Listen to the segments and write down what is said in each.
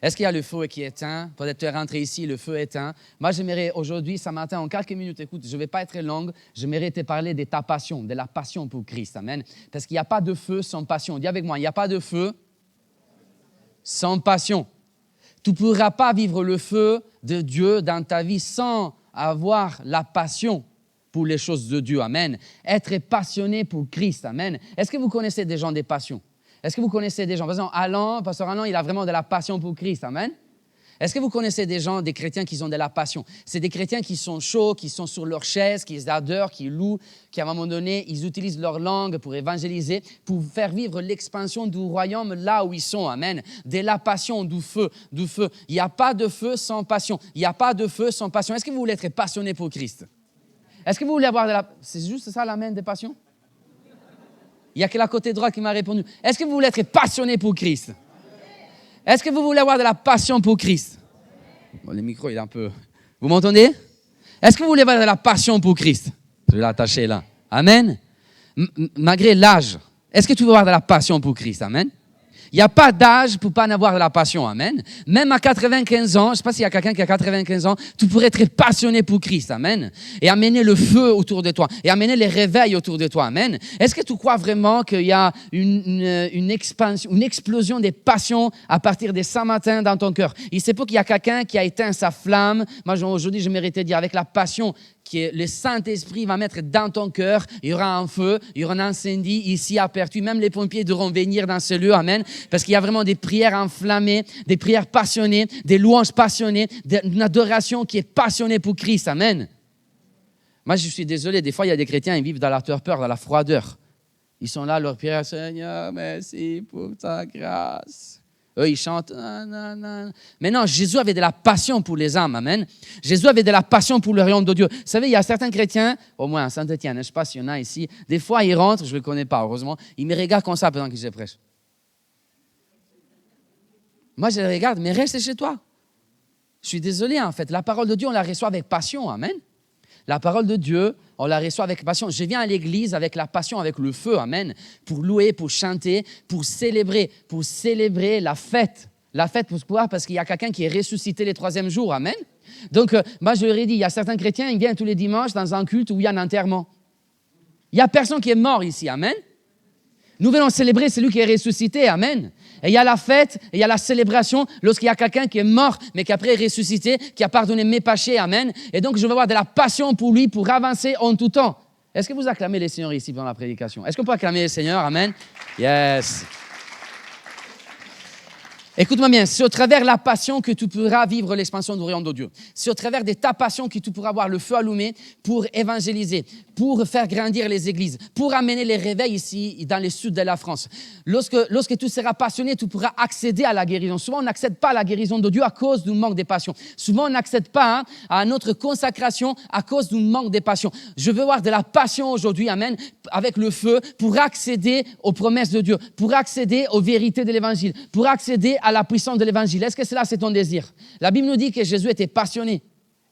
Est-ce qu'il y a le feu qui est éteint? Peut-être tu es rentré ici, le feu est éteint. Moi, j'aimerais aujourd'hui, ce matin, en quelques minutes, écoute, je ne vais pas être longue, j'aimerais te parler de ta passion, de la passion pour Christ. Amen. Parce qu'il n'y a pas de feu sans passion. Dis avec moi, il n'y a pas de feu sans passion. Tu ne pourras pas vivre le feu de Dieu dans ta vie sans avoir la passion pour les choses de Dieu. Amen. Être passionné pour Christ. Amen. Est-ce que vous connaissez des gens des passions? Est-ce que vous connaissez des gens? Par exemple, Pasteur Alain, il a vraiment de la passion pour Christ. Amen. Est-ce que vous connaissez des gens, des chrétiens qui ont de la passion? C'est des chrétiens qui sont chauds, qui sont sur leur chaise, qui adorent, qui louent, qui à un moment donné, ils utilisent leur langue pour évangéliser, pour faire vivre l'expansion du royaume là où ils sont. Amen. De la passion, du feu, du feu. Il n'y a pas de feu sans passion. Il n'y a pas de feu sans passion. Est-ce que vous voulez être passionné pour Christ? Est-ce que vous voulez avoir de la... C'est juste ça, l'amen des passions? Il n'y a que la côté droit qui m'a répondu. Est-ce que vous voulez être passionné pour Christ? Est-ce que vous voulez avoir de la passion pour Christ? Bon, le micro, il est un peu... Vous m'entendez? Est-ce que vous voulez avoir de la passion pour Christ? Je vais l'attacher là. Amen. Malgré l'âge, est-ce que tu veux avoir de la passion pour Christ? Amen. Il n'y a pas d'âge pour ne pas avoir de la passion. Amen. Même à 95 ans, je ne sais pas s'il y a quelqu'un qui a 95 ans, tu pourrais être passionné pour Christ. Amen. Et amener le feu autour de toi. Et amener les réveils autour de toi. Amen. Est-ce que tu crois vraiment qu'il y a une explosion des passions à partir de ce matin dans ton cœur? Il se peut qu'il y a quelqu'un qui a éteint sa flamme. Moi, aujourd'hui, je méritais de dire avec la passion que le Saint-Esprit va mettre dans ton cœur, il y aura un feu, il y aura un incendie ici à Pertuis. Même les pompiers devront venir dans ce lieu, amen, parce qu'il y a vraiment des prières enflammées, des prières passionnées, des louanges passionnées, une adoration qui est passionnée pour Christ, amen. Moi, je suis désolé, des fois, il y a des chrétiens, ils vivent dans la torpeur, dans la froideur. Ils sont là, leur prière, Seigneur, merci pour ta grâce. Eux, ils chantent. Mais non, Jésus avait de la passion pour les âmes. Amen. Jésus avait de la passion pour le royaume de Dieu. Vous savez, il y a certains chrétiens, au moins à Saint-Étienne, je ne sais pas s'il y en a ici, des fois, ils rentrent, je ne le connais pas, heureusement, ils me regardent comme ça pendant que je prêche. Moi, je les regarde, mais reste chez toi. Je suis désolé, en fait. La parole de Dieu, on la reçoit avec passion. Amen. La parole de Dieu, on la reçoit avec passion. Je viens à l'église avec la passion, avec le feu, amen, pour louer, pour chanter, pour célébrer la fête. La fête, pourquoi? Parce qu'il y a quelqu'un qui est ressuscité le troisième jour, amen. Donc, moi, je leur ai dit, il y a certains chrétiens, ils viennent tous les dimanches dans un culte où il y a un enterrement. Il n'y a personne qui est mort ici, amen. Nous venons célébrer celui qui est ressuscité, amen. Et il y a la fête, et il y a la célébration lorsqu'il y a quelqu'un qui est mort, mais qui après est ressuscité, qui a pardonné mes péchés, amen. Et donc, je veux avoir de la passion pour lui, pour avancer en tout temps. Est-ce que vous acclamez les Seigneurs ici pendant la prédication? Est-ce qu'on peut acclamer les Seigneurs, amen? Yes. Écoute-moi bien, c'est au travers de la passion que tu pourras vivre l'expansion du royaume de Dieu. C'est au travers de ta passion que tu pourras avoir le feu allumé pour évangéliser, pour faire grandir les églises, pour amener les réveils ici dans le sud de la France. Lorsque tu seras passionné, tu pourras accéder à la guérison. Souvent, on n'accède pas à la guérison de Dieu à cause du manque de passion. Souvent, on n'accède pas à notre consacration à cause du manque de passion. Je veux avoir de la passion aujourd'hui, amen, avec le feu, pour accéder aux promesses de Dieu, pour accéder aux vérités de l'évangile, pour accéder à la puissance de l'évangile. Est-ce que cela, c'est ton désir? La Bible nous dit que Jésus était passionné.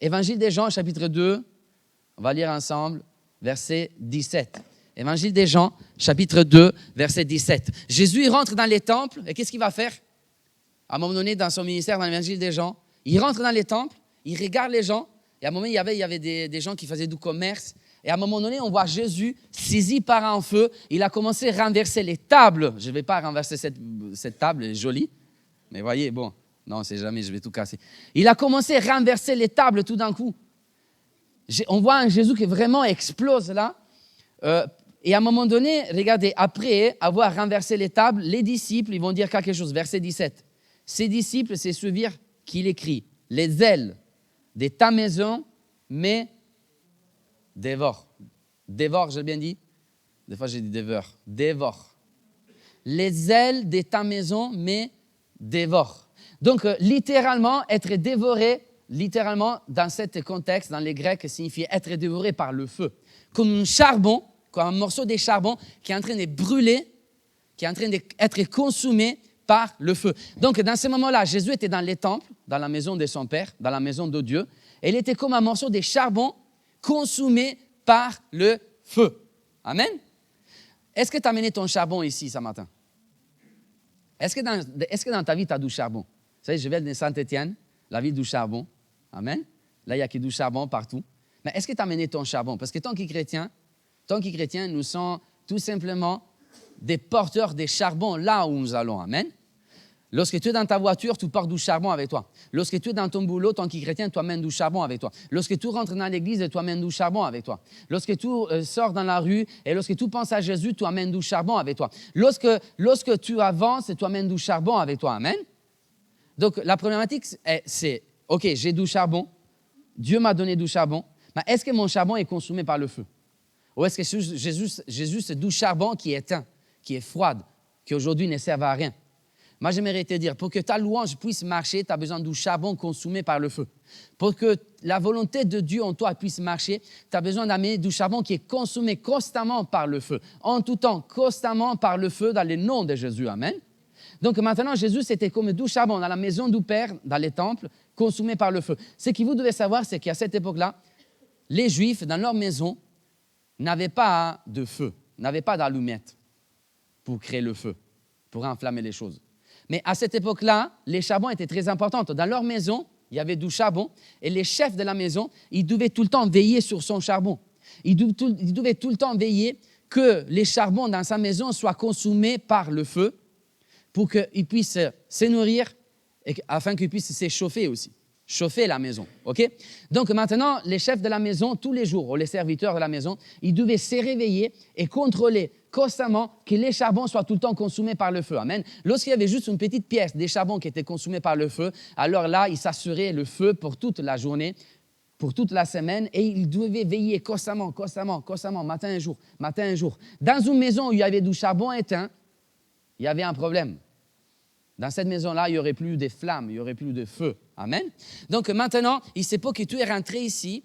Évangile des Jean, chapitre 2, on va lire ensemble, verset 17. Évangile des Jean, chapitre 2, verset 17. Jésus, il rentre dans les temples, et qu'est-ce qu'il va faire? À un moment donné, dans son ministère, dans l'évangile des Jean, il rentre dans les temples, il regarde les gens, et à un moment, il y avait des gens qui faisaient du commerce, et à un moment donné, on voit Jésus saisi par un feu, il a commencé à renverser les tables. Je ne vais pas renverser cette table, elle est jolie. Mais voyez, bon, non, c'est jamais, je vais tout casser. Il a commencé à renverser les tables tout d'un coup. On voit un Jésus qui vraiment explose là. Et à un moment donné, regardez, après avoir renversé les tables, les disciples, ils vont dire quelque chose. Verset 17. Ces disciples se souvirent qu'il écrit, les ailes de ta maison, mais dévore. Dévore, j'ai bien dit? Des fois, j'ai dit dévore. Dévore. Les ailes de ta maison, mais dévore. Donc, littéralement, être dévoré, littéralement, dans ce contexte, dans les Grecs, signifie être dévoré par le feu. Comme un charbon, comme un morceau de charbon qui est en train de brûler, qui est en train d'être consumé par le feu. Donc, dans ce moment-là, Jésus était dans les temples, dans la maison de son Père, dans la maison de Dieu, et il était comme un morceau de charbon consumé par le feu. Amen. Est-ce que tu as amené ton charbon ici ce matin? Est-ce que dans ta vie, tu as du charbon? savez, je vais de Saint-Étienne, la ville du charbon. Amen. Là, il y a du charbon partout. Mais est-ce que tu as amené ton charbon? Parce que tant que chrétiens, nous sommes tout simplement des porteurs des charbons là où nous allons. Amen. Lorsque tu es dans ta voiture, tu portes du charbon avec toi. Lorsque tu es dans ton boulot, tant que chrétien, tu amènes du charbon avec toi. Lorsque tu rentres dans l'église, tu amènes du charbon avec toi. Lorsque tu sors dans la rue et lorsque tu penses à Jésus, tu amènes du charbon avec toi. Lorsque tu avances, tu amènes du charbon avec toi. Amen. Donc, la problématique, c'est, OK, j'ai du charbon. Dieu m'a donné du charbon. Mais est-ce que mon charbon est consumé par le feu? Ou est-ce que Jésus c'est du charbon qui est éteint, qui est froide, qui aujourd'hui ne sert à rien? Moi, j'aimerais te dire, pour que ta louange puisse marcher, tu as besoin du charbon consumé par le feu. Pour que la volonté de Dieu en toi puisse marcher, tu as besoin d'amener du charbon qui est consumé constamment par le feu. En tout temps, constamment par le feu, dans le nom de Jésus. Amen. Donc maintenant, Jésus, c'était comme du charbon dans la maison du Père, dans les temples, consumé par le feu. Ce que vous devez savoir, c'est qu'à cette époque-là, les Juifs, dans leur maison, n'avaient pas de feu, n'avaient pas d'allumette pour créer le feu, pour enflammer les choses. Mais à cette époque-là, les charbons étaient très importants. Dans leur maison, il y avait du charbon et les chefs de la maison, ils devaient tout le temps veiller sur son charbon. Ils devaient tout le temps veiller que les charbons dans sa maison soient consumés par le feu pour qu'ils puissent se nourrir et afin qu'ils puissent s'échauffer aussi. Chauffer la maison, OK? Donc maintenant, les chefs de la maison, tous les jours, ou les serviteurs de la maison, ils devaient se réveiller et contrôler constamment que les charbons soient tout le temps consumés par le feu. Amen. Lorsqu'il y avait juste une petite pièce des charbons qui étaient consumés par le feu, alors là, ils s'assuraient le feu pour toute la journée, pour toute la semaine, et ils devaient veiller constamment, matin et jour. Dans une maison où il y avait du charbon éteint, il y avait un problème. Dans cette maison-là, il n'y aurait plus de flammes, il n'y aurait plus de feu. Amen. Donc maintenant, il ne sait pas que tu es rentré ici.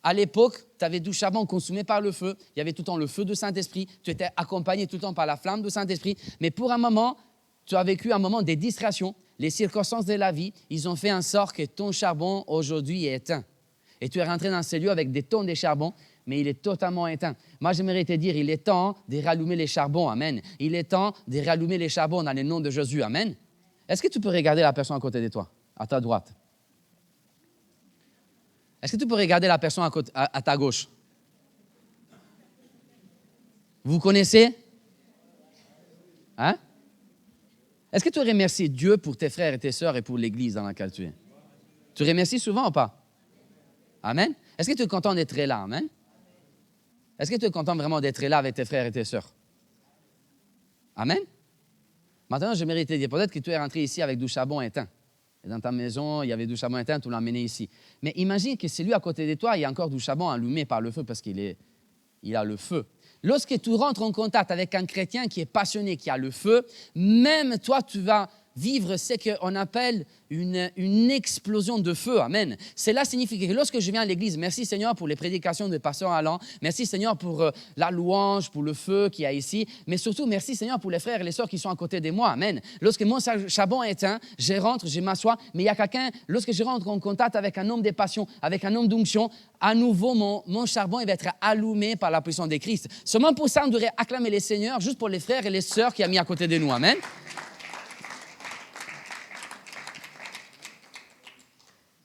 À l'époque, tu avais du charbon consumé par le feu. Il y avait tout le temps le feu du Saint-Esprit. Tu étais accompagné tout le temps par la flamme du Saint-Esprit. Mais pour un moment, tu as vécu un moment de distraction. Les circonstances de la vie, ils ont fait en sorte que ton charbon aujourd'hui est éteint. Et tu es rentré dans ces lieux avec des tonnes de charbon, mais il est totalement éteint. Moi, j'aimerais te dire, il est temps de rallumer les charbons. Amen. Il est temps de rallumer les charbons dans le nom de Jésus. Amen. Est-ce que tu peux regarder la personne à côté de toi, à ta droite? Est-ce que tu peux regarder la personne à ta gauche? Vous connaissez? Hein? Est-ce que tu remercies Dieu pour tes frères et tes sœurs et pour l'église dans laquelle tu es? Tu remercies souvent ou pas? Amen. Est-ce que tu es content d'être là? Amen. Est-ce que tu es content vraiment d'être là avec tes frères et tes sœurs? Amen. Maintenant, j'aimerais te dire, peut-être que tu es rentré ici avec du charbon éteint. Et dans ta maison, il y avait du charbon éteint, tu l'as amené ici. Mais imagine que celui à côté de toi, il y a encore du charbon allumé par le feu parce qu'il a le feu. Lorsque tu rentres en contact avec un chrétien qui est passionné, qui a le feu, même toi, tu vas vivre ce qu'on appelle une explosion de feu. Amen. Cela signifie que lorsque je viens à l'église, merci Seigneur pour les prédications de Pasteur Alain, merci Seigneur pour la louange, pour le feu qu'il y a ici, mais surtout merci Seigneur pour les frères et les sœurs qui sont à côté de moi. Amen. Lorsque mon charbon est éteint, je rentre, je m'assois, mais il y a quelqu'un, lorsque je rentre en contact avec un homme de passion, avec un homme d'onction, à nouveau, mon charbon il va être allumé par la puissance de Christ. Seulement pour ça, on devrait acclamer les Seigneurs, juste pour les frères et les sœurs qui a mis à côté de nous. Amen.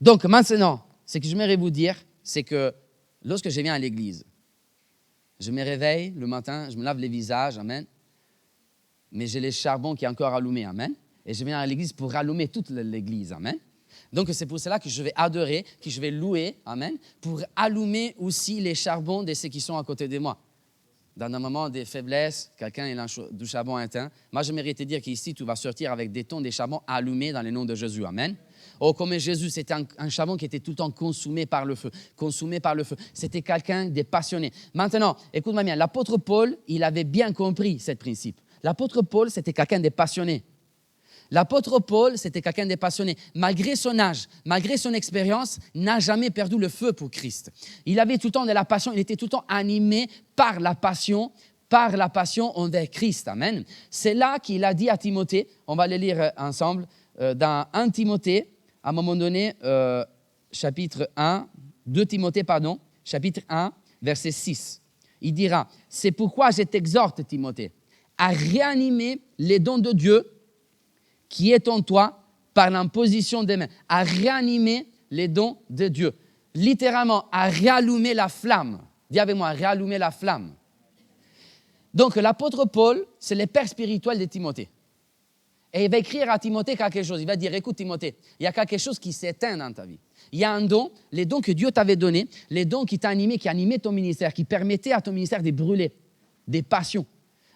Donc maintenant, ce que j'aimerais vous dire, c'est que lorsque je viens à l'église, je me réveille le matin, je me lave les visages, amen, mais j'ai le charbon qui est encore allumé, amen, et je viens à l'église pour allumer toute l'église, amen. Donc c'est pour cela que je vais adorer, que je vais louer, amen, pour allumer aussi les charbons de ceux qui sont à côté de moi. Dans un moment de faiblesse, quelqu'un a du charbon éteint. Moi, j'aimerais te dire qu'ici, tu vas sortir avec des tonnes de charbon allumés dans le nom de Jésus. Amen. Oh, comme Jésus, c'était un charbon qui était tout le temps consumé par le feu. Consumé par le feu. C'était quelqu'un de passionné. Maintenant, écoute-moi bien, l'apôtre Paul, il avait bien compris ce principe. L'apôtre Paul, c'était quelqu'un de passionné. L'apôtre Paul, c'était quelqu'un de passionné. Malgré son âge, malgré son expérience, n'a jamais perdu le feu pour Christ. Il avait tout le temps de la passion, il était tout le temps animé par la passion envers Christ. Amen. C'est là qu'il a dit à Timothée, on va le lire ensemble, dans 1 Timothée, à un moment donné, chapitre 1, 2 Timothée, pardon, chapitre 1, verset 6. Il dira, « C'est pourquoi je t'exhorte, Timothée, à réanimer les dons de Dieu qui est en toi par l'imposition des mains, à réanimer les dons de Dieu. Littéralement, à réallumer la flamme. Dis avec moi, réallumer la flamme. Donc, l'apôtre Paul, c'est le père spirituel de Timothée. Et il va écrire à Timothée quelque chose. Il va dire, écoute Timothée, il y a quelque chose qui s'éteint dans ta vie. Il y a un don, les dons que Dieu t'avait donnés, les dons qui t'animaient, qui animaient ton ministère, qui permettaient à ton ministère de brûler, des passions.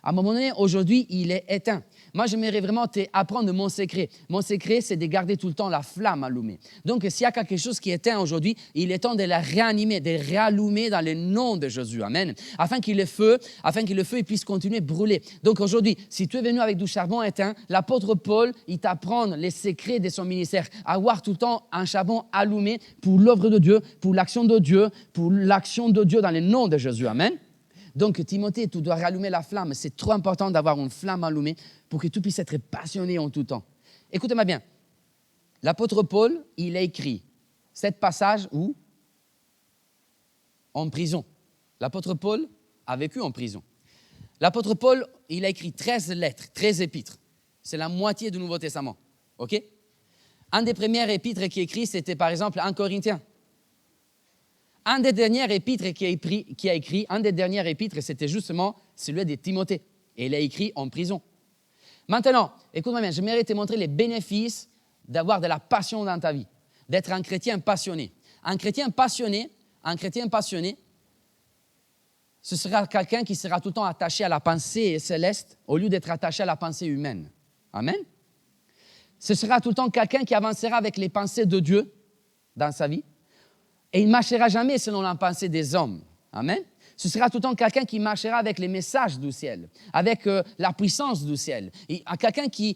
À un moment donné, aujourd'hui, il est éteint. Moi, j'aimerais vraiment t'apprendre mon secret. Mon secret, c'est de garder tout le temps la flamme allumée. Donc, s'il y a quelque chose qui est éteint aujourd'hui, il est temps de la réanimer, de réallumer dans le nom de Jésus. Amen. Afin que le feu il puisse continuer à brûler. Donc, aujourd'hui, si tu es venu avec du charbon éteint, l'apôtre Paul, il t'apprend les secrets de son ministère. Avoir tout le temps un charbon allumé pour l'œuvre de Dieu, pour l'action de Dieu dans le nom de Jésus. Amen. Donc, Timothée, tu dois rallumer la flamme. C'est trop important d'avoir une flamme allumée pour que tu puisses être passionné en tout temps. Écoutez-moi bien. L'apôtre Paul, il a écrit cet passage où? En prison. L'apôtre Paul a vécu en prison. L'apôtre Paul, il a écrit 13 lettres, 13 épîtres. C'est la moitié du Nouveau Testament. OK? Un des premiers épîtres qu'il a écrit, c'était par exemple 1 Corinthiens. Un des derniers épîtres qu'il a écrit, c'était justement celui de Timothée. Et il a écrit en prison. Maintenant, écoute-moi bien, j'aimerais te montrer les bénéfices d'avoir de la passion dans ta vie, d'être un chrétien passionné. Un chrétien passionné, ce sera quelqu'un qui sera tout le temps attaché à la pensée céleste au lieu d'être attaché à la pensée humaine. Amen. Ce sera tout le temps quelqu'un qui avancera avec les pensées de Dieu dans sa vie. Et il ne marchera jamais selon la pensée des hommes. Amen. Ce sera tout le temps quelqu'un qui marchera avec les messages du ciel, avec la puissance du ciel. Et quelqu'un qui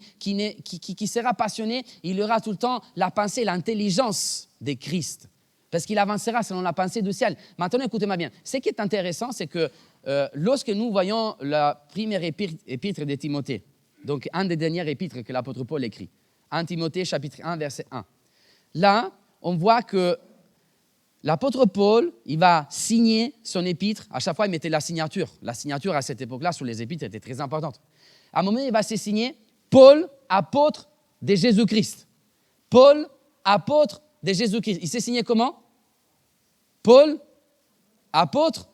sera passionné, il aura tout le temps la pensée, l'intelligence de Christ. Parce qu'il avancera selon la pensée du ciel. Maintenant, écoutez-moi bien. Ce qui est intéressant, c'est que lorsque nous voyons la première épître de Timothée, donc un des derniers épîtres que l'apôtre Paul écrit, 1 Timothée chapitre 1, verset 1. Là, on voit que l'apôtre Paul, il va signer son épître. À chaque fois, il mettait la signature. La signature, à cette époque-là, sur les épîtres, était très importante. À un moment, il va se signer Paul, apôtre de Jésus-Christ. Paul, apôtre de Jésus-Christ. Il s'est signé comment? Paul, apôtre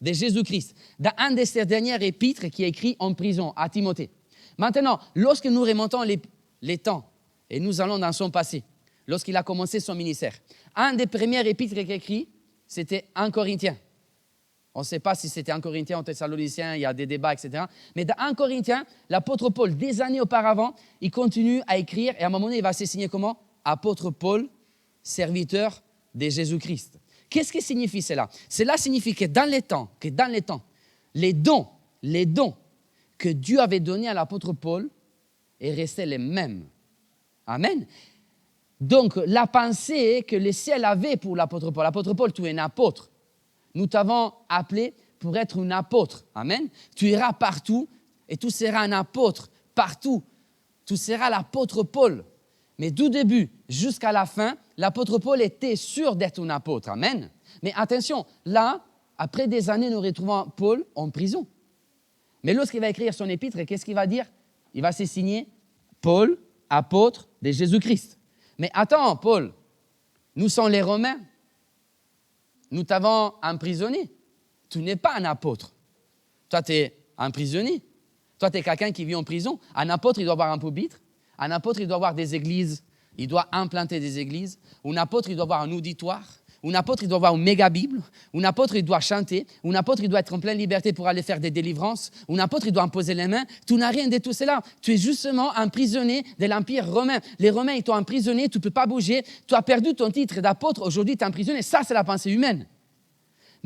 de Jésus-Christ. Dans un de ses derniers épîtres qui est écrit en prison à Timothée. Maintenant, lorsque nous remontons les temps et nous allons dans son passé, lorsqu'il a commencé son ministère, un des premiers épîtres qu'il a écrit, c'était 1 Corinthiens. On ne sait pas si c'était 1 Corinthiens ou Thessaloniciens, il y a des débats, etc. Mais dans 1 Corinthiens, l'apôtre Paul, des années auparavant, il continue à écrire et à un moment donné, il va se signer comment? Apôtre Paul, serviteur de Jésus-Christ. Qu'est-ce que signifie cela? Cela signifie que dans les temps, les dons que Dieu avait donnés à l'apôtre Paul est resté les mêmes. Amen. Donc, la pensée que le ciel avait pour l'apôtre Paul, tu es un apôtre. Nous t'avons appelé pour être un apôtre. Amen. Tu iras partout et tu seras un apôtre partout. Tu seras l'apôtre Paul. Mais du début jusqu'à la fin, l'apôtre Paul était sûr d'être un apôtre. Amen. Mais attention, là, après des années, nous retrouvons Paul en prison. Mais lorsqu'il va écrire son épître, qu'est-ce qu'il va dire? Il va se signer Paul, apôtre de Jésus-Christ. Mais attends, Paul, nous sommes les Romains. Nous t'avons emprisonné. Tu n'es pas un apôtre. Toi, tu es un prisonnier. Toi, tu es quelqu'un qui vit en prison. Un apôtre, il doit avoir un pupitre. Un apôtre, il doit avoir des églises. Il doit implanter des églises. Un apôtre, il doit avoir un auditoire. Un apôtre, il doit avoir une méga Bible. Un apôtre, il doit chanter. Un apôtre, il doit être en pleine liberté pour aller faire des délivrances. Un apôtre, il doit imposer les mains. Tu n'as rien de tout cela. Tu es justement un prisonnier de l'Empire romain. Les Romains, ils t'ont emprisonné. Tu ne peux pas bouger. Tu as perdu ton titre d'apôtre. Aujourd'hui, tu es emprisonné. Ça, c'est la pensée humaine.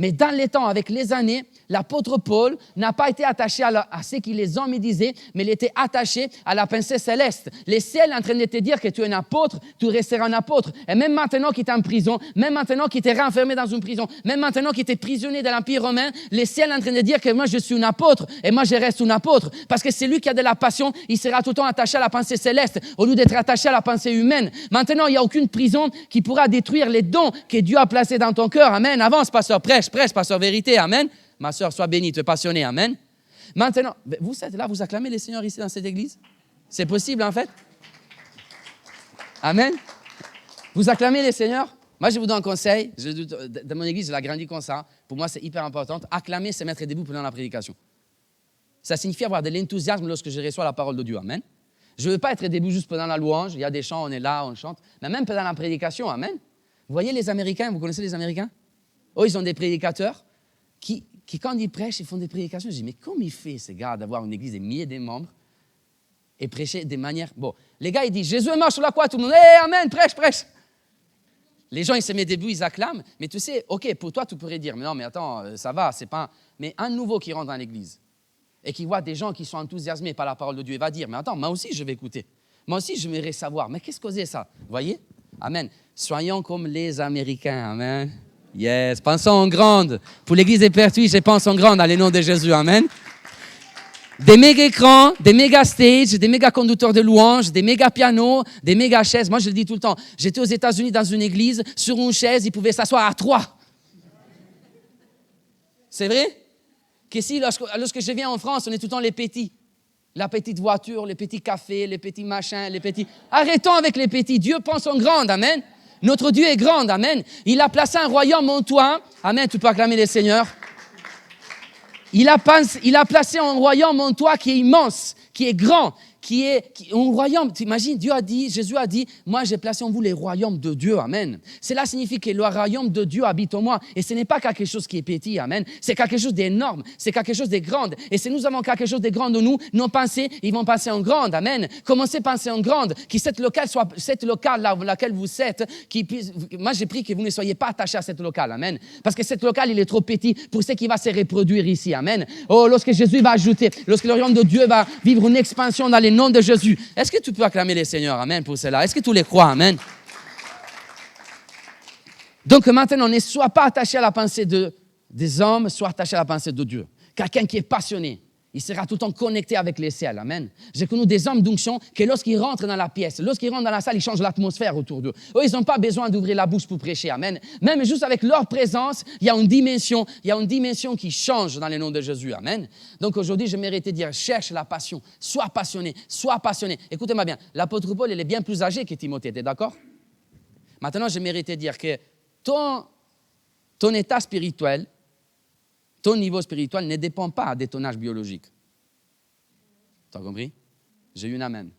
Mais dans les temps, avec les années, l'apôtre Paul n'a pas été attaché à ce que les hommes disaient, mais il était attaché à la pensée céleste. Le ciel est en train de te dire que tu es un apôtre, tu resteras un apôtre. Et même maintenant qu'il est en prison, même maintenant qu'il est renfermé dans une prison, même maintenant qu'il est prisonnier de l'Empire romain, le ciel est en train de dire que moi je suis un apôtre et moi je reste un apôtre. Parce que celui qui a de la passion, il sera tout le temps attaché à la pensée céleste au lieu d'être attaché à la pensée humaine. Maintenant, il n'y a aucune prison qui pourra détruire les dons que Dieu a placés dans ton cœur. Amen. Avance, pasteur, prêche, pasteur, vérité, amen. Ma soeur, sois bénie, tu es passionné, amen. Maintenant, vous êtes là, vous acclamez les seigneurs ici dans cette église? C'est possible, en fait? Amen. Vous acclamez les seigneurs? Moi, je vous donne un conseil. Dans mon église, je l'ai grandi comme ça. Pour moi, c'est hyper important. Acclamer, c'est mettre debout pendant la prédication. Ça signifie avoir de l'enthousiasme lorsque je reçois la parole de Dieu. Amen. Je ne veux pas être debout juste pendant la louange. Il y a des chants, on est là, on chante. Mais même pendant la prédication. Amen. Vous voyez les Américains, vous connaissez les Américains? Oh, ils ont des prédicateurs qui, quand ils prêchent, ils font des prédications. Je dis, mais comment il fait, ces gars, d'avoir une église des milliers de membres et prêcher des manières... Bon, les gars, ils disent, Jésus est mort sur la croix, tout le monde, hé, amen, prêche, prêche. Les gens, ils se mettent debout, ils acclament. Mais tu sais, OK, pour toi, tu pourrais dire, mais non, mais attends, ça va, c'est pas... Mais un nouveau qui rentre dans l'église et qui voit des gens qui sont enthousiasmés par la parole de Dieu, il va dire, mais attends, moi aussi, je vais écouter. Moi aussi, je voudrais savoir. Mais qu'est-ce que c'est ça? Vous voyez? Amen. Soyons comme les Américains. Amen. Yes. Pensons en grande. Pour l'église des Pertuis, je pense en grande dans le nom de Jésus. Amen. Des méga écrans, des méga stages, des méga conducteurs de louanges, des méga pianos, des méga chaises. Moi, je le dis tout le temps. J'étais aux États-Unis dans une église, sur une chaise, ils pouvaient s'asseoir à 3. C'est vrai? Qu'ici, lorsque je viens en France, on est tout le temps les petits. La petite voiture, les petits cafés, les petits machins, les petits... Arrêtons avec les petits. Dieu pense en grande, amen. Notre Dieu est grand, amen. Il a placé un royaume en toi. Amen, tu peux acclamer les seigneurs. Il a placé un royaume en toi qui est immense, qui est grand, un royaume. T'imagines, Jésus a dit, moi j'ai placé en vous les royaumes de Dieu, amen. Cela signifie que le royaume de Dieu habite en moi. Et ce n'est pas quelque chose qui est petit, amen. C'est quelque chose d'énorme, c'est quelque chose de grand. Et si nous avons quelque chose de grand en nous, nos pensées, ils vont penser en grande, amen. Commencez à penser en grande, que cette locale soit, cette locale là, laquelle vous êtes, moi j'ai pris que vous ne soyez pas attachés à cette locale, amen. Parce que cette locale, il est trop petit pour ce qui va se reproduire ici, amen. Oh, lorsque Jésus va ajouter, lorsque le royaume de Dieu va vivre une expansion dans les nom de Jésus. Est-ce que tu peux acclamer les seigneurs? Amen pour cela. Est-ce que tu les crois? Amen. Donc maintenant, ne sois pas attaché à la pensée des hommes, sois attaché à la pensée de Dieu. Quelqu'un qui est passionné, il sera tout le temps connecté avec les ciels. Amen. J'ai connu des hommes d'onction que lorsqu'ils rentrent dans la pièce, lorsqu'ils rentrent dans la salle, ils changent l'atmosphère autour d'eux. Eux, ils n'ont pas besoin d'ouvrir la bouche pour prêcher. Amen. Même juste avec leur présence, il y a une dimension qui change dans le nom de Jésus. Amen. Donc aujourd'hui, je méritais de dire, cherche la passion. Sois passionné, sois passionné. Écoutez-moi bien, l'apôtre Paul, il est bien plus âgé que Timothée. T'es d'accord? Maintenant, je méritais de dire que ton état spirituel, ton niveau spirituel ne dépend pas de ton âge biologique. Tu as compris? J'ai eu une amen.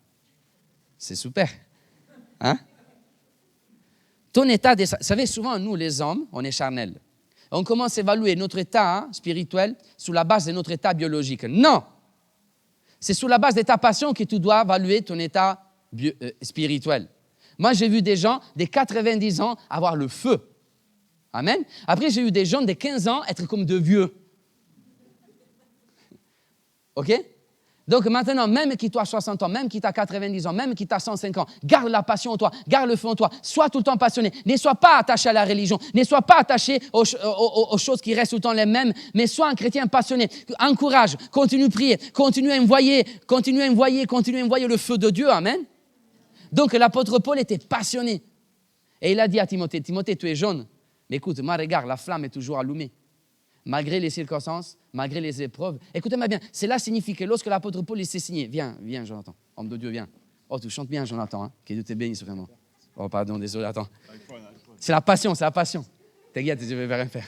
C'est super. Hein? Ton état, vous savez, souvent, nous, les hommes, on est charnels. On commence à évaluer notre état spirituel sur la base de notre état biologique. Non! C'est sur la base de ta passion que tu dois évaluer ton état spirituel. Moi, j'ai vu des gens de 90 ans avoir le feu. Amen. Après, j'ai eu des gens de 15 ans être comme de vieux. OK? Donc maintenant, même qui tu as 60 ans, même qui tu as 90 ans, même qui tu as 105 ans, garde la passion en toi, garde le feu en toi, sois tout le temps passionné. Ne sois pas attaché à la religion, ne sois pas attaché aux choses qui restent tout le temps les mêmes, mais sois un chrétien passionné. Encourage, continue à prier, continue à envoyer le feu de Dieu. Amen. Donc l'apôtre Paul était passionné. Et il a dit à Timothée, Timothée, tu es jeune. Mais écoute, moi, regarde, la flamme est toujours allumée. Malgré les circonstances, malgré les épreuves. Écoutez-moi bien, cela signifie que lorsque l'apôtre Paul s'est signé, viens, Jonathan, homme de Dieu, viens. Oh, tu chantes bien, Jonathan, hein? Que Dieu te bénisse vraiment. Oh, pardon, désolé, attends. C'est la passion. T'inquiète, je vais rien faire.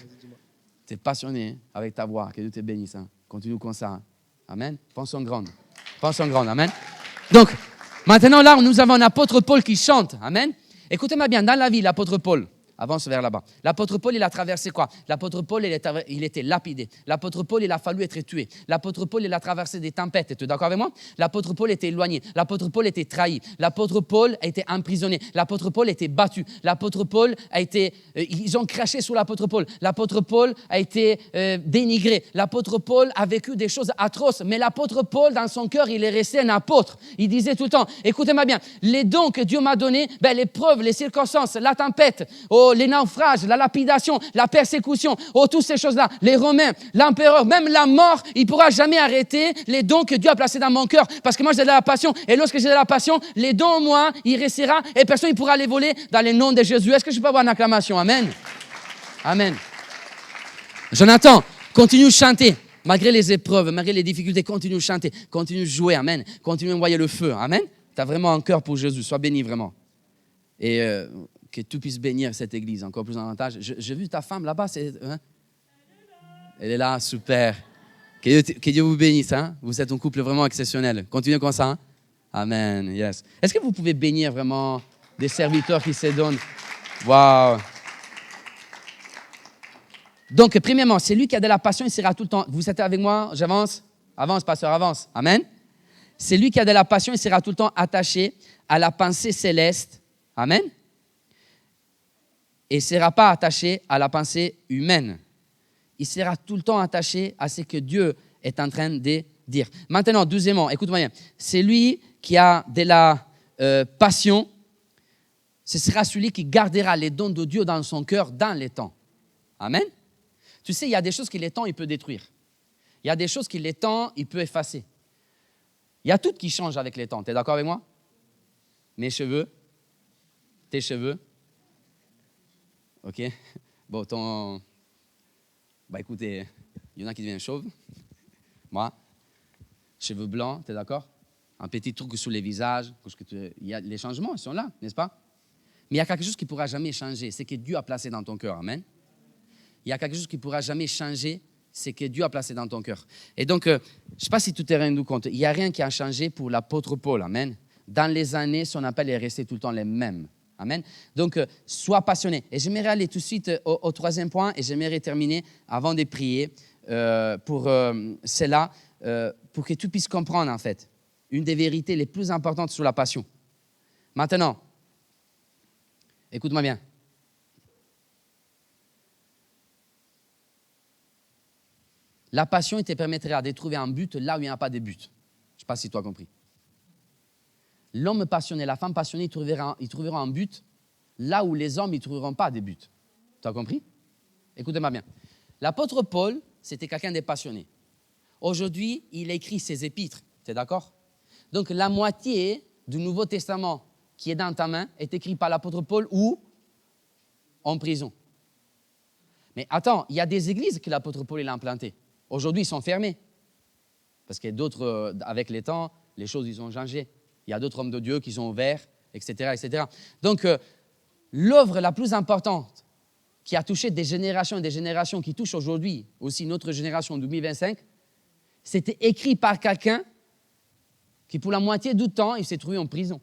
Tu es passionné avec ta voix, que Dieu te bénisse. Hein? Continue comme ça. Hein? Amen. Pense en grande, amen. Donc, maintenant là, nous avons un apôtre Paul qui chante, amen. Écoutez-moi bien, dans la vie, l'apôtre Paul, avance vers là-bas. L'apôtre Paul, il a traversé quoi? L'apôtre Paul, il était lapidé. L'apôtre Paul, il a fallu être tué. L'apôtre Paul, il a traversé des tempêtes. Tu es d'accord avec moi? L'apôtre Paul était éloigné. L'apôtre Paul était trahi. L'apôtre Paul a été emprisonné. L'apôtre Paul a été battu. L'apôtre Paul a été... ils ont craché sur l'apôtre Paul. L'apôtre Paul a été dénigré. L'apôtre Paul a vécu des choses atroces. Mais l'apôtre Paul, dans son cœur, il est resté un apôtre. Il disait tout le temps, écoutez-moi bien, les dons que Dieu m'a donnés, les preuves, les circonstances, la tempête, les naufrages, la lapidation, la persécution, toutes ces choses-là, les Romains, l'empereur, même la mort, il ne pourra jamais arrêter les dons que Dieu a placés dans mon cœur. Parce que moi, j'ai de la passion. Et lorsque j'ai de la passion, les dons en moi, il restera et personne ne pourra les voler dans le nom de Jésus. Est-ce que je peux avoir une acclamation? Amen. Amen. Jonathan, continue de chanter. Malgré les épreuves, malgré les difficultés, continue de chanter, continue de jouer. Amen. Continue d'envoyer le feu. Amen. Tu as vraiment un cœur pour Jésus. Sois béni vraiment. Et que tu puisses bénir cette église encore plus en avantage. J'ai vu ta femme là-bas. Elle est là, super. Que Dieu vous bénisse. Hein? Vous êtes un couple vraiment exceptionnel. Continuez comme ça. Hein? Amen. Yes. Est-ce que vous pouvez bénir vraiment des serviteurs qui se donnent? Wow. Donc, premièrement, c'est lui qui a de la passion, il sera tout le temps. Vous êtes avec moi? J'avance? Avance, pasteur, avance. Amen. C'est lui qui a de la passion, il sera tout le temps attaché à la pensée céleste. Amen. Et il ne sera pas attaché à la pensée humaine. Il sera tout le temps attaché à ce que Dieu est en train de dire. Maintenant, deuxièmement, écoute-moi bien. C'est lui qui a de la passion. Ce sera celui qui gardera les dons de Dieu dans son cœur dans les temps. Amen. Tu sais, il y a des choses qu'il est temps, il peut détruire. Il y a des choses qu'il est temps, il peut effacer. Il y a tout qui change avec les temps. Tu es d'accord avec moi? Mes cheveux, tes cheveux. OK? Bon, écoutez, il y en a qui deviennent chauves. Moi, cheveux blancs, tu es d'accord? Un petit truc sur les visages. Les changements, ils sont là, n'est-ce pas? Mais il y a quelque chose qui ne pourra jamais changer. C'est que Dieu a placé dans ton cœur. Amen. Il y a quelque chose qui ne pourra jamais changer. C'est que Dieu a placé dans ton cœur. Et donc, je ne sais pas si tu t'es rendu compte, il n'y a rien qui a changé pour l'apôtre Paul. Amen. Dans les années, son appel est resté tout le temps le même. Amen. Donc, sois passionné. Et j'aimerais aller tout de suite au troisième point et j'aimerais terminer avant de prier pour cela, pour que tu puisses comprendre, en fait, une des vérités les plus importantes sur la passion. Maintenant, écoute-moi bien. La passion, il te permettra de trouver un but là où il n'y a pas de but. Je ne sais pas si tu as compris. L'homme passionné, la femme passionnée, ils trouveront un but là où les hommes ne trouveront pas de but. Tu as compris? Écoutez-moi bien. L'apôtre Paul, c'était quelqu'un de passionné. Aujourd'hui, il écrit ses épîtres. Tu es d'accord? Donc, la moitié du Nouveau Testament qui est dans ta main est écrit par l'apôtre Paul ou en prison. Mais attends, il y a des églises que l'apôtre Paul a implantées. Aujourd'hui, ils sont fermés. Parce que d'autres, avec les temps, les choses, ils ont changé. Il y a d'autres hommes de Dieu qui sont ouverts, etc., etc. Donc, l'œuvre la plus importante qui a touché des générations et des générations, qui touche aujourd'hui aussi notre génération 2025, c'était écrit par quelqu'un qui, pour la moitié du temps, il s'est trouvé en prison.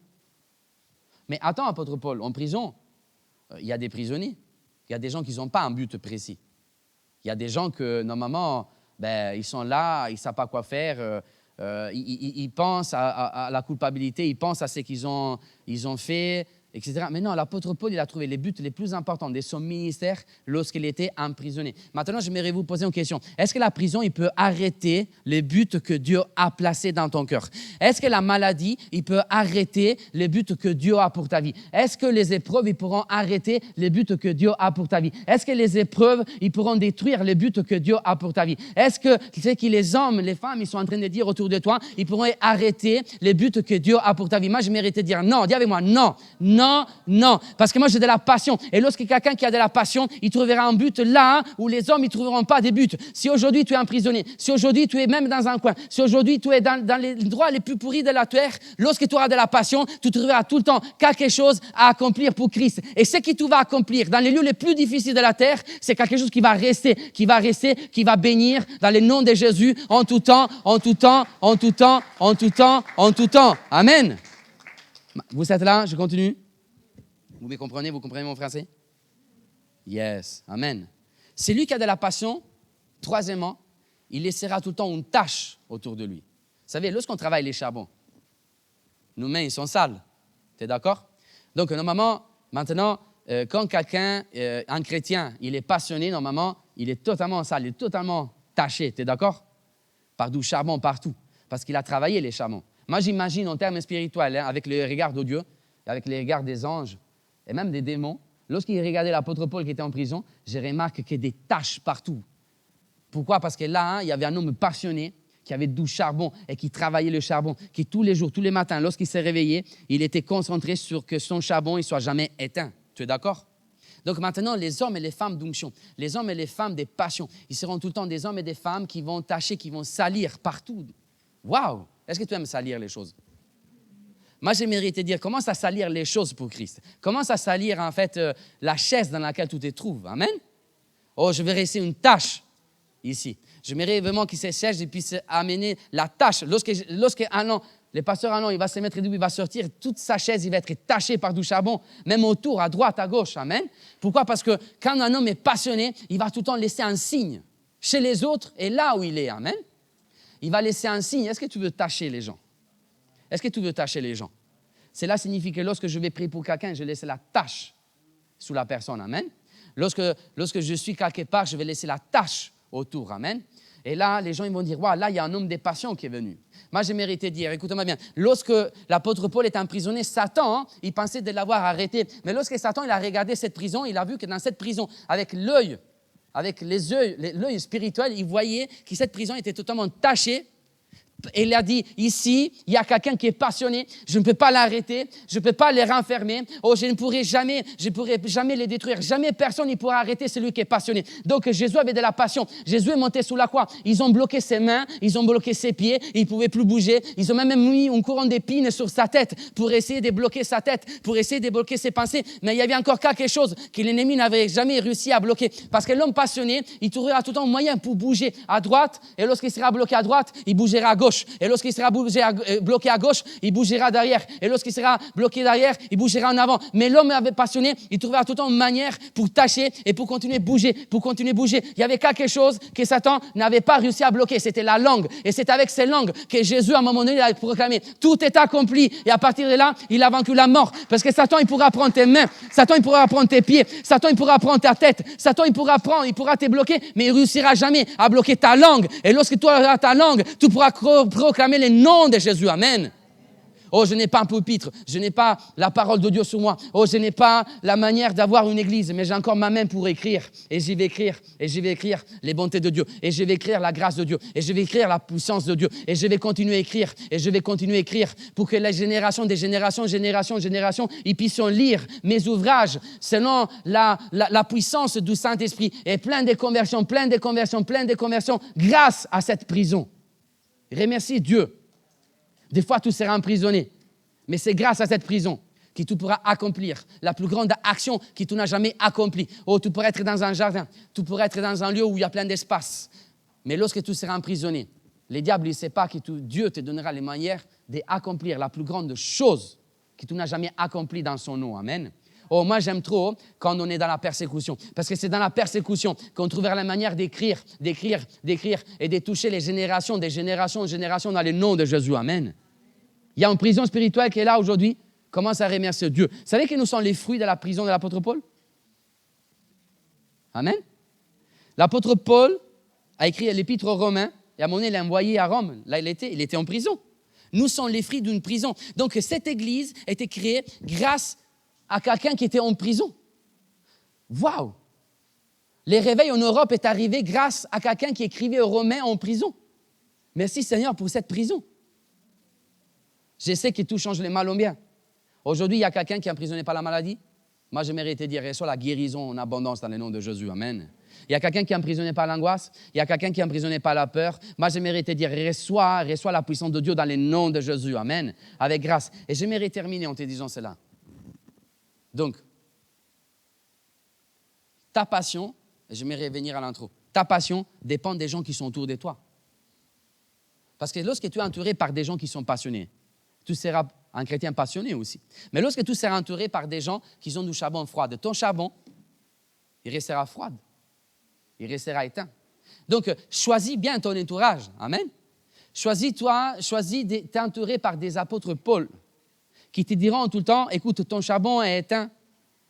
Mais attends, apôtre Paul, en prison, il y a des prisonniers. Il y a des gens qui n'ont pas un but précis. Il y a des gens que, normalement, ils sont là, ils ne savent pas quoi faire. Ils pensent à la culpabilité, ils pensent à ce qu'ils ont fait, etc. Mais non, l'apôtre Paul, il a trouvé les buts les plus importants de son ministère lorsqu'il était emprisonné. Maintenant, j'aimerais vous poser une question. Est-ce que la prison, il peut arrêter les buts que Dieu a placés dans ton cœur? Est-ce que la maladie, il peut arrêter les buts que Dieu a pour ta vie? Est-ce que les épreuves, ils pourront arrêter les buts que Dieu a pour ta vie? Est-ce que les épreuves, ils pourront détruire les buts que Dieu a pour ta vie? Est-ce que c'est que les hommes, les femmes, ils sont en train de dire autour de toi, ils pourront arrêter les buts que Dieu a pour ta vie? Moi, je mérite de dire non. Dis avec moi, non, non, non. Parce que moi, j'ai de la passion. Et lorsque quelqu'un qui a de la passion, il trouvera un but là où les hommes, ils ne trouveront pas des buts. Si aujourd'hui, tu es emprisonné, si aujourd'hui, tu es même dans un coin, si aujourd'hui, tu es dans les endroits les plus pourris de la terre, lorsque tu auras de la passion, tu trouveras tout le temps quelque chose à accomplir pour Christ. Et ce que tu vas accomplir dans les lieux les plus difficiles de la terre, c'est quelque chose qui va rester, qui va bénir dans le nom de Jésus en tout temps, en tout temps, en tout temps, en tout temps, en tout temps. Amen. Vous êtes là? Je continue. Vous me comprenez? Vous comprenez mon français? Yes. Amen. C'est lui qui a de la passion. Troisièmement, il laissera tout le temps une tâche autour de lui. Vous savez, lorsqu'on travaille les charbons, nos mains, ils sont sales. Tu es d'accord? Donc, normalement, maintenant, quand quelqu'un, un chrétien, il est passionné, normalement, il est totalement sale, il est totalement taché. Tu es d'accord? Par du charbon partout. Parce qu'il a travaillé les charbons. Moi, j'imagine en termes spirituels, avec le regard de Dieu, avec le regard des anges, et même des démons, lorsqu'il regardait l'apôtre Paul qui était en prison, je remarque qu'il y a des taches partout. Pourquoi? Parce que là, il y avait un homme passionné qui avait du charbon et qui travaillait le charbon, qui tous les jours, tous les matins, lorsqu'il s'est réveillé, il était concentré sur que son charbon ne soit jamais éteint. Tu es d'accord? Donc maintenant, les hommes et les femmes d'onction, les hommes et les femmes des passions, ils seront tout le temps des hommes et des femmes qui vont tâcher, qui vont salir partout. Waouh! Est-ce que tu aimes salir les choses? Moi, j'aimerais te dire, commence à salir les choses pour Christ. Commence à salir, en fait, la chaise dans laquelle tu te trouves. Amen. Oh, je vais laisser une tâche ici. J'aimerais vraiment que ces chaises puissent amener la tâche. Lorsque Alain, le pasteur Alain, il va se mettre debout, il va sortir, toute sa chaise, il va être tachée par du charbon, même autour, à droite, à gauche. Amen. Pourquoi? Parce que quand un homme est passionné, il va tout le temps laisser un signe chez les autres et là où il est. Amen. Il va laisser un signe. Est-ce que tu veux tâcher les gens? Est-ce que tu veux tâcher les gens? Cela signifie que lorsque je vais prier pour quelqu'un, je laisse la tâche sous la personne. Amen. Lorsque je suis quelque part, je vais laisser la tâche autour. Amen. Et là, les gens ils vont dire, wow, là, il y a un homme des passions qui est venu. Moi, j'aimerais te dire, écoute-moi bien, lorsque l'apôtre Paul est emprisonné, Satan, il pensait de l'avoir arrêté. Mais lorsque Satan il a regardé cette prison, il a vu que dans cette prison, avec l'œil spirituel, il voyait que cette prison était totalement tachée. Et il a dit, ici, il y a quelqu'un qui est passionné, je ne peux pas l'arrêter, je ne peux pas les renfermer, je ne pourrai jamais les détruire, jamais personne ne pourra arrêter celui qui est passionné. Donc Jésus avait de la passion, Jésus est monté sous la croix, ils ont bloqué ses mains, ils ont bloqué ses pieds, il ne pouvait plus bouger, ils ont même mis une couronne d'épines sur sa tête pour essayer de bloquer sa tête, pour essayer de bloquer ses pensées, mais il y avait encore quelque chose que l'ennemi n'avait jamais réussi à bloquer, parce que l'homme passionné, il trouvera tout le temps moyen pour bouger à droite, et lorsqu'il sera bloqué à droite, il bougera à gauche. Et lorsqu'il sera bloqué à gauche, il bougera derrière. Et lorsqu'il sera bloqué derrière, il bougera en avant. Mais l'homme passionné, il trouvera tout le temps une manière pour tâcher et pour continuer à bouger, Il y avait quelque chose que Satan n'avait pas réussi à bloquer. C'était la langue. Et c'est avec ces langues que Jésus, à un moment donné, il a proclamé. Tout est accompli. Et à partir de là, il a vaincu la mort. Parce que Satan, il pourra prendre tes mains. Satan, il pourra prendre tes pieds. Satan, il pourra prendre ta tête. Satan, il pourra te bloquer. Mais il ne réussira jamais à bloquer ta langue. Et lorsque tu auras ta langue, tu pourras proclamer le nom de Jésus. Amen. Oh, je n'ai pas un pupitre, je n'ai pas la parole de Dieu sur moi. Oh, je n'ai pas la manière d'avoir une église, mais j'ai encore ma main pour écrire. Et j'y vais écrire les bontés de Dieu. Et je vais écrire la grâce de Dieu. Et je vais écrire la puissance de Dieu. Et je vais continuer à écrire. Et je vais continuer à écrire pour que les générations, ils puissent lire mes ouvrages selon la puissance du Saint-Esprit. Et plein de conversions grâce à cette prison. Remercie Dieu. Des fois, tu seras emprisonné. Mais c'est grâce à cette prison que tu pourras accomplir la plus grande action que tu n'as jamais accomplie. Oh, tu pourrais être dans un jardin. Tu pourrais être dans un lieu où il y a plein d'espace. Mais lorsque tu seras emprisonné, le diable ne sait pas que Dieu te donnera les manières d'accomplir la plus grande chose que tu n'as jamais accomplie dans son nom. Amen. Oh, moi, j'aime trop quand on est dans la persécution. Parce que c'est dans la persécution qu'on trouvera la manière d'écrire et de toucher les générations, des générations en génération dans le nom de Jésus. Amen. Il y a une prison spirituelle qui est là aujourd'hui. Commence à remercier Dieu. Vous savez que nous sommes les fruits de la prison de l'apôtre Paul? Amen. L'apôtre Paul a écrit l'épître aux Romains et à un moment donné, il l'a envoyé à Rome. Là, il était en prison. Nous sommes les fruits d'une prison. Donc, cette église a été créée grâce à quelqu'un qui était en prison. Waouh! Le réveil en Europe est arrivé grâce à quelqu'un qui écrivait aux Romains en prison. Merci Seigneur pour cette prison. Je sais que tout change le mal en bien. Aujourd'hui, il y a quelqu'un qui est emprisonné par la maladie. Moi, j'aimerais te dire, reçois la guérison en abondance dans le nom de Jésus. Amen. Il y a quelqu'un qui est emprisonné par l'angoisse. Il y a quelqu'un qui est emprisonné par la peur. Moi, j'aimerais te dire, reçois la puissance de Dieu dans le nom de Jésus. Amen. Avec grâce. Et j'aimerais terminer en te disant cela. Donc, ta passion, j'aimerais revenir à l'intro, ta passion dépend des gens qui sont autour de toi. Parce que lorsque tu es entouré par des gens qui sont passionnés, tu seras un chrétien passionné aussi. Mais lorsque tu seras entouré par des gens qui ont du charbon froid, ton charbon, il restera froid, il restera éteint. Donc, choisis bien ton entourage. Amen. Choisis de t'entourer par des apôtres Paul qui te diront tout le temps, écoute, ton charbon est éteint,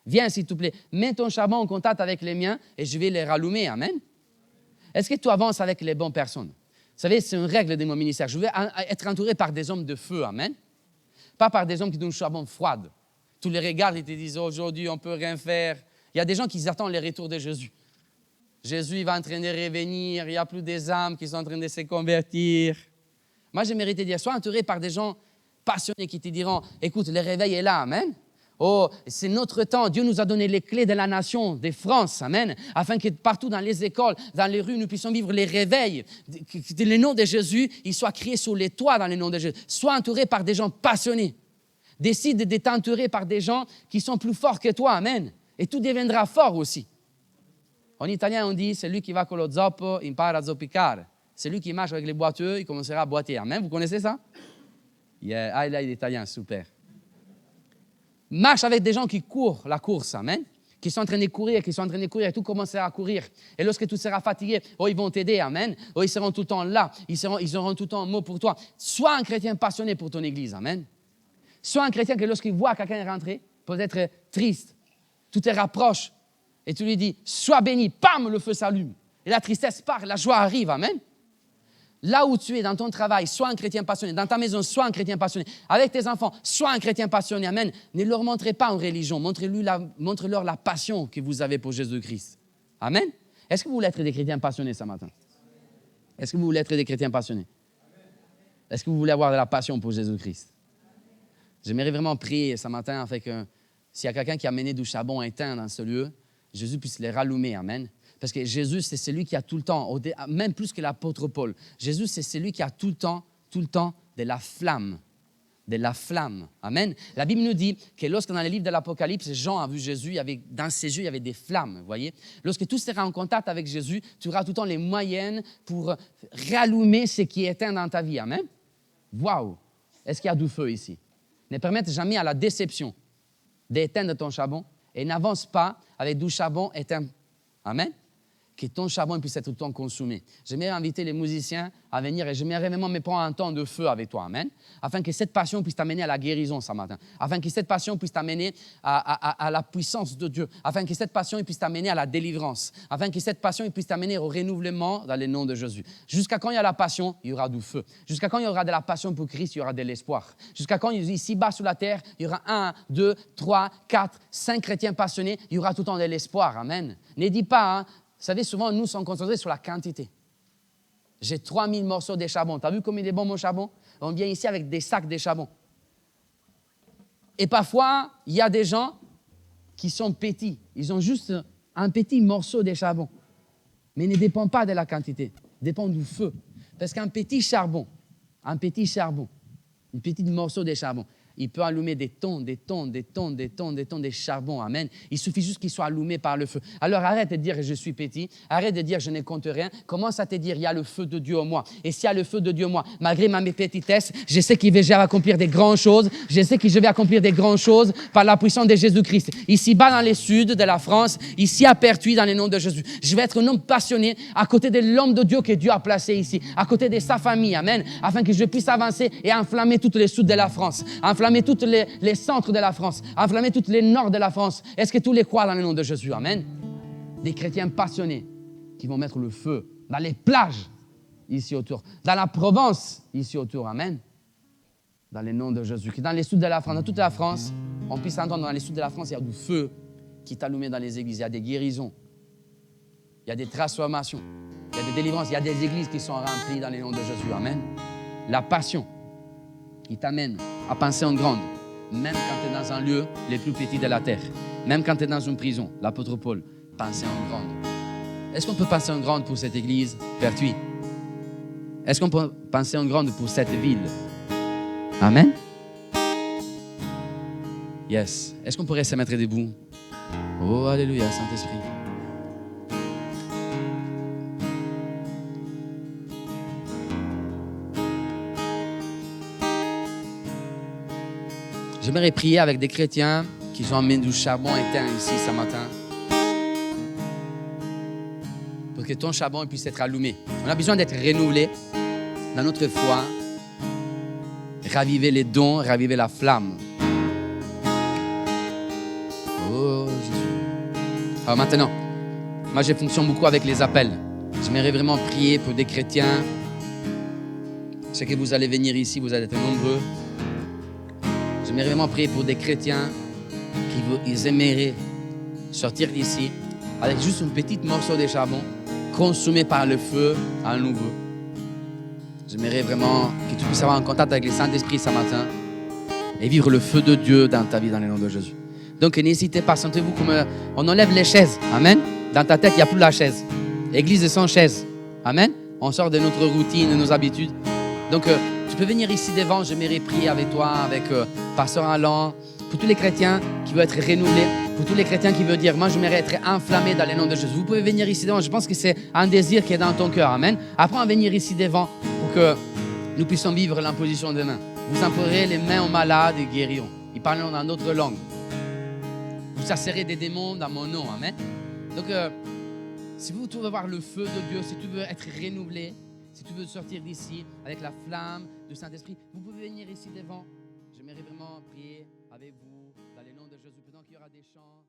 viens s'il te plaît, mets ton charbon en contact avec les miens et je vais les rallumer. Amen. Est-ce que tu avances avec les bonnes personnes? Vous savez, c'est une règle de mon ministère. Je veux être entouré par des hommes de feu. Amen. Pas par des hommes qui donnent un charbon froid. Tu les regardes et te disent, aujourd'hui, on ne peut rien faire. Il y a des gens qui attendent le retour de Jésus. Jésus va en train de revenir, il n'y a plus des âmes qui sont en train de se convertir. Moi, j'aimerais te dire, sois entouré par des gens passionnés qui te diront, écoute, le réveil est là, amen. Oh, c'est notre temps. Dieu nous a donné les clés de la nation, de France, amen, afin que partout dans les écoles, dans les rues, nous puissions vivre les réveils. Que le nom de Jésus, il soit crié sur les toits dans le nom de Jésus. Sois entouré par des gens passionnés. Décide de t'entourer par des gens qui sont plus forts que toi. Amen. Et tout deviendra fort aussi. En italien, on dit, celui qui va con lo zoppo impara a zoppicare. Celui qui marche avec les boiteux, il commencera à boiter. Amen. Vous connaissez ça? Yeah. Ah, là, il est italien, super. Marche avec des gens qui courent la course. Amen. Qui sont en train de courir, et tout commencera à courir. Et lorsque tu seras fatigué, ils vont t'aider, amen. Ils seront tout le temps là, ils auront tout le temps un mot pour toi. Sois un chrétien passionné pour ton église, amen. Sois un chrétien que lorsqu'il voit quelqu'un rentrer, peut être triste, tout te rapproche, et tu lui dis, sois béni, pam, le feu s'allume. Et la tristesse part, la joie arrive, amen. Là où tu es, dans ton travail, sois un chrétien passionné. Dans ta maison, sois un chrétien passionné. Avec tes enfants, sois un chrétien passionné. Amen. Ne leur montrez pas une religion. Montrez-leur la passion que vous avez pour Jésus-Christ. Amen. Est-ce que vous voulez être des chrétiens passionnés ce matin? Est-ce que vous voulez être des chrétiens passionnés? Est-ce que vous voulez avoir de la passion pour Jésus-Christ? J'aimerais vraiment prier ce matin afin que s'il y a quelqu'un qui a amené du charbon éteint dans ce lieu, Jésus puisse les rallumer. Amen. Parce que Jésus, c'est celui qui a tout le temps, même plus que l'apôtre Paul, Jésus, c'est celui qui a tout le temps de la flamme. De la flamme. Amen. La Bible nous dit que lorsque dans les livres de l'Apocalypse, Jean a vu Jésus, dans ses yeux, il y avait des flammes, vous voyez. Lorsque tu seras en contact avec Jésus, tu auras tout le temps les moyens pour rallumer ce qui est éteint dans ta vie. Amen. Waouh! Est-ce qu'il y a du feu ici? Ne permette jamais à la déception d'éteindre ton charbon et n'avance pas avec du charbon éteint. Amen. Que ton charbon puisse être tout le temps consumé. J'aimerais inviter les musiciens à venir et j'aimerais vraiment me prendre un temps de feu avec toi. Amen. Afin que cette passion puisse t'amener à la guérison ce matin. Afin que cette passion puisse t'amener à la puissance de Dieu. Afin que cette passion puisse t'amener à la délivrance. Afin que cette passion puisse t'amener au renouvellement dans le nom de Jésus. Jusqu'à quand il y a la passion, il y aura du feu. Jusqu'à quand il y aura de la passion pour Christ, il y aura de l'espoir. Jusqu'à quand ici-bas sur la terre, il y aura 1, 2, 3, 4, 5 chrétiens passionnés, il y aura tout le temps de l'espoir. Amen. Ne dis pas, vous savez, souvent, nous sommes concentrés sur la quantité. J'ai 3000 morceaux de charbon. Tu as vu comme il est bon mon charbon? On vient ici avec des sacs de charbon. Et parfois, il y a des gens qui sont petits. Ils ont juste un petit morceau de charbon. Mais il ne dépend pas de la quantité. Il dépend du feu. Parce qu'un petit charbon, un petit morceau de charbon, il peut allumer des tonnes de charbon. Amen. Il suffit juste qu'il soit allumé par le feu. Alors arrête de dire je suis petit, arrête de dire je ne compte rien. Commence à te dire il y a le feu de Dieu en moi. Et s'il y a le feu de Dieu en moi, malgré ma petitesse, je sais que je vais accomplir des grandes choses. Je sais que je vais accomplir des grandes choses par la puissance de Jésus-Christ. Ici-bas dans le sud de la France, ici à Pertuis dans le nom de Jésus. Je vais être un homme passionné à côté de l'homme de Dieu que Dieu a placé ici, à côté de sa famille. Amen. Afin que je puisse avancer et enflammer toutes les sud de la France. Enflammer tous les centres de la France, enflammer tous les nord de la France. Est-ce que tous les croient dans le nom de Jésus? Amen. Des chrétiens passionnés qui vont mettre le feu dans les plages ici autour, dans la Provence ici autour. Amen. Dans le nom de Jésus. Que dans les sud de la France, dans toute la France, on puisse entendre dans les sud de la France, il y a du feu qui est allumé dans les églises. Il y a des guérisons. Il y a des transformations. Il y a des délivrances. Il y a des églises qui sont remplies dans le nom de Jésus. Amen. La passion qui t'amène à penser en grande, même quand tu es dans un lieu le plus petit de la terre, même quand tu es dans une prison. L'apôtre Paul, penser en grande. Est-ce qu'on peut penser en grande pour cette église, Pertuis? Est-ce qu'on peut penser en grande pour cette ville? Amen. Yes. Est-ce qu'on pourrait se mettre debout? Oh, alléluia, Saint-Esprit. J'aimerais prier avec des chrétiens qui ont amené du charbon éteint ici ce matin pour que ton charbon puisse être allumé. On a besoin d'être renouvelé dans notre foi, raviver les dons, raviver la flamme. Oh Jésus. Alors maintenant, moi je fonctionne beaucoup avec les appels. J'aimerais vraiment prier pour des chrétiens. Je sais que vous allez venir ici, vous allez être nombreux. J'aimerais vraiment prier pour des chrétiens qui aimeraient sortir d'ici avec juste un petit morceau de charbon consumé par le feu à nouveau. J'aimerais vraiment que tu puisses avoir un contact avec le Saint-Esprit ce matin et vivre le feu de Dieu dans ta vie dans le nom de Jésus. Donc n'hésitez pas, sentez-vous comme on enlève les chaises. Amen. Dans ta tête, il n'y a plus la chaise. Église sans chaise. Amen. On sort de notre routine, de nos habitudes. Donc tu peux venir ici devant, j'aimerais prier avec toi, avec Pasteur Alain, pour tous les chrétiens qui veulent être renouvelés, pour tous les chrétiens qui veulent dire, moi j'aimerais être enflammé dans le nom de Jésus. Vous pouvez venir ici devant, je pense que c'est un désir qui est dans ton cœur, amen. Apprends à venir ici devant pour que nous puissions vivre l'imposition des mains. Vous imposerez les mains aux malades et guériront. Ils parleront dans notre langue. Vous chasserez des démons dans mon nom, amen. Donc, si tu veux voir le feu de Dieu, si tu veux être renouvelé, si tu veux sortir d'ici avec la flamme du Saint-Esprit, vous pouvez venir ici devant. J'aimerais vraiment prier avec vous dans le nom de Jésus. Pendant qu'il y aura des chants.